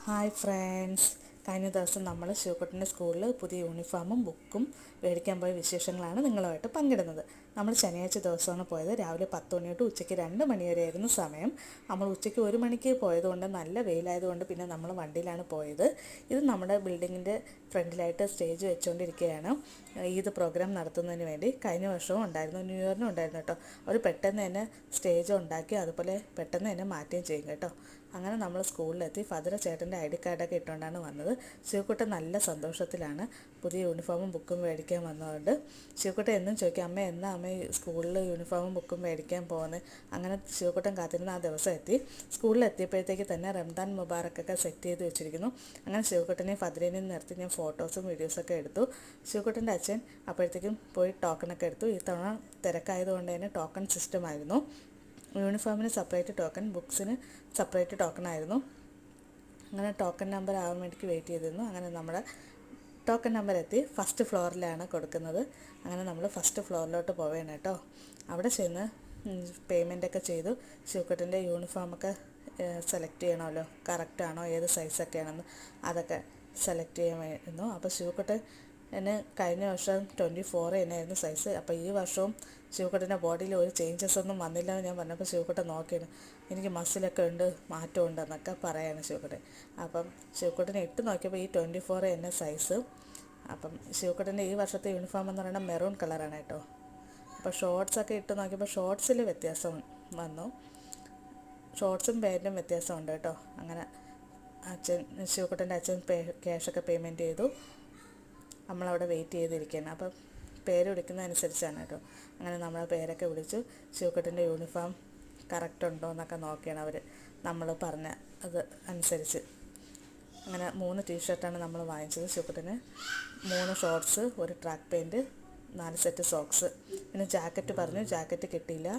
Hi friends, കഴിഞ്ഞ ദിവസം നമ്മൾ ശിവക്കുട്ടൻ്റെ സ്കൂളിൽ പുതിയ യൂണിഫോമും ബുക്കും മേടിക്കാൻ പോയ വിശേഷങ്ങളാണ് നിങ്ങളുമായിട്ട് പങ്കിടുന്നത്. നമ്മൾ ശനിയാഴ്ച ദിവസമാണ് പോയത്. രാവിലെ 10 മണി തൊട്ട് ഉച്ചയ്ക്ക് 2 മണി വരെയായിരുന്നു സമയം. നമ്മൾ ഉച്ചയ്ക്ക് 1 മണിക്ക് പോയതുകൊണ്ട് നല്ല വെയിലായതുകൊണ്ട് പിന്നെ നമ്മൾ വണ്ടിയിലാണ് പോയത്. ഇത് നമ്മുടെ ബിൽഡിങ്ങിൻ്റെ ഫ്രണ്ടിലായിട്ട് സ്റ്റേജ് വെച്ചുകൊണ്ടിരിക്കുകയാണ് ഈദ് പ്രോഗ്രാം നടത്തുന്നതിന് വേണ്ടി. കഴിഞ്ഞ വർഷവും ഉണ്ടായിരുന്നു, ന്യൂ ഇയറിനും ഉണ്ടായിരുന്നു കേട്ടോ. അവർ പെട്ടെന്ന് തന്നെ സ്റ്റേജ് ഉണ്ടാക്കി അതുപോലെ പെട്ടെന്ന് തന്നെ മാറ്റുകയും ചെയ്യും കേട്ടോ. അങ്ങനെ നമ്മൾ സ്കൂളിലെത്തി. ഫദറ ചേട്ടൻ്റെ ID കാർഡൊക്കെ ഇട്ടുകൊണ്ടാണ് വന്നത്. ശിവക്കുട്ടൻ നല്ല സന്തോഷത്തിലാണ് പുതിയ യൂണിഫോമും ബുക്കും മേടിക്കാൻ വന്നതുകൊണ്ട്. ശിവക്കുട്ടൻ എന്നും ചോദിക്കും, അമ്മ എന്നാ അമ്മ സ്കൂളിൽ യൂണിഫോമും ബുക്കും മേടിക്കാൻ പോകുന്നത്. അങ്ങനെ ശിവക്കുട്ടൻ കാത്തിരുന്ന ആ ദിവസം എത്തി. സ്കൂളിലെത്തിയപ്പോഴത്തേക്ക് തന്നെ റംദാൻ മുബാറക്കൊക്കെ സെറ്റ് ചെയ്ത് വെച്ചിരിക്കുന്നു. അങ്ങനെ ശിവക്കുട്ടനെയും ഫദറിനെയും നിർത്തി ഞാൻ ഫോട്ടോസും വീഡിയോസൊക്കെ എടുത്തു. ശിവക്കുട്ടൻ്റെ അച്ഛൻ അപ്പോഴത്തേക്കും പോയി ടോക്കണൊക്കെ എടുത്തു. ഈ തവണ തിരക്കായതുകൊണ്ട് തന്നെ ടോക്കൺ സിസ്റ്റം ആയിരുന്നു. യൂണിഫോമിന് സെപ്പറേറ്റ് ടോക്കൺ, ബുക്സിന് സെപ്പറേറ്റ് ടോക്കൺ ആയിരുന്നു. അങ്ങനെ ടോക്കൺ നമ്പർ ആവാൻ വേണ്ടിക്ക് വെയിറ്റ് ചെയ്തിരുന്നു. അങ്ങനെ നമ്മുടെ ടോക്കൺ നമ്പർ എത്തി. ഫസ്റ്റ് ഫ്ലോറിലാണ് കൊടുക്കുന്നത്. അങ്ങനെ നമ്മൾ ഫസ്റ്റ് ഫ്ലോറിലോട്ട് പോവുകയാണ് കേട്ടോ. അവിടെ ചെന്ന് പേയ്മെൻറ്റൊക്കെ ചെയ്തു. ശിവക്കുട്ടൻ്റെ യൂണിഫോമൊക്കെ സെലക്ട് ചെയ്യണമല്ലോ, കറക്റ്റാണോ, ഏത് സൈസൊക്കെയാണെന്ന് അതൊക്കെ സെലക്ട് ചെയ്യാമായിരുന്നു. അപ്പോൾ ശിവക്കുട്ടൻ കഴിഞ്ഞ വർഷം 24 തന്നെയായിരുന്നു സൈസ്. അപ്പോൾ ഈ വർഷവും ശിവക്കുട്ടൻ്റെ ബോഡിയിൽ ഒരു ചേഞ്ചസ് ഒന്നും വന്നില്ല എന്ന് ഞാൻ പറഞ്ഞപ്പോൾ ശിവക്കുട്ടൻ നോക്കിയാണ്, എനിക്ക് മസിലൊക്കെ ഉണ്ട്, മാറ്റമുണ്ട് എന്നൊക്കെ പറയാണ് ശിവക്കുട്ടൻ. അപ്പം ശിവക്കുട്ടനെ ഇട്ട് നോക്കിയപ്പോൾ ഈ 24 തന്നെ സൈസ്. അപ്പം ശിവക്കുട്ടൻ്റെ ഈ വർഷത്തെ യൂണിഫോം എന്ന് പറയുന്നത് മെറൂൺ കളറാണ് കേട്ടോ. അപ്പോൾ ഷോർട്സൊക്കെ ഇട്ട് നോക്കിയപ്പോൾ ഷോർട്സിൽ വ്യത്യാസം വന്നു, ഷോർട്സും പാൻറ്റും വ്യത്യാസമുണ്ട് കേട്ടോ. അങ്ങനെ ശിവക്കുട്ടൻ്റെ അച്ഛൻ ക്യാഷൊക്കെ പേയ്മെൻറ്റ് ചെയ്തു. നമ്മളവിടെ വെയിറ്റ് ചെയ്തിരിക്കുകയാണ്. അപ്പം പേര് വിളിക്കുന്നതനുസരിച്ചാണ് കേട്ടോ. അങ്ങനെ നമ്മളെ പേരൊക്കെ വിളിച്ചു. ശിവക്കുട്ടൻ്റെ യൂണിഫോം കറക്റ്റ് ഉണ്ടോ എന്നൊക്കെ നോക്കിയാണ് അവർ നമ്മൾ പറഞ്ഞ അത് അനുസരിച്ച്. അങ്ങനെ 3 ടീഷർട്ടാണ് നമ്മൾ വാങ്ങിച്ചത്. ശിവക്കുട്ടന് 3 ഷോർട്സ്, ഒരു ട്രാക്ക് പാൻറ്റ്, 4 സെറ്റ് സോക്സ്. പിന്നെ ജാക്കറ്റ് പറഞ്ഞു, ജാക്കറ്റ് കിട്ടിയില്ല,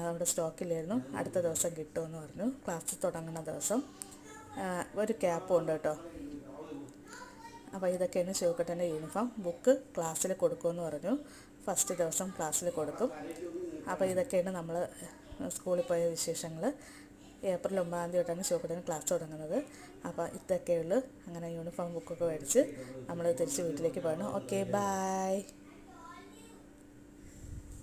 അവിടെ സ്റ്റോക്കില്ലായിരുന്നു. അടുത്ത ദിവസം കിട്ടുമെന്ന് പറഞ്ഞു, ക്ലാസ് തുടങ്ങുന്ന ദിവസം. ഒരു ക്യാപ്പും ഉണ്ട് കേട്ടോ. അപ്പോൾ ഇതൊക്കെയാണ് ശിവക്കുട്ടൻ്റെ യൂണിഫോം. ബുക്ക് ക്ലാസ്സിൽ കൊടുക്കുമെന്ന് പറഞ്ഞു, ഫസ്റ്റ് ദിവസം ക്ലാസ്സിൽ കൊടുക്കും. അപ്പോൾ ഇതൊക്കെയാണ് നമ്മൾ സ്കൂളിൽ പോയ വിശേഷങ്ങൾ. ഏപ്രിൽ 9 തൊട്ടാണ് ശിവക്കുട്ടന് ക്ലാസ് തുടങ്ങുന്നത്. അപ്പോൾ ഇതൊക്കെയുള്ളൂ. അങ്ങനെ യൂണിഫോം ബുക്കൊക്കെ മേടിച്ച് നമ്മൾ തിരിച്ച് വീട്ടിലേക്ക് പോകണം. Okay, by.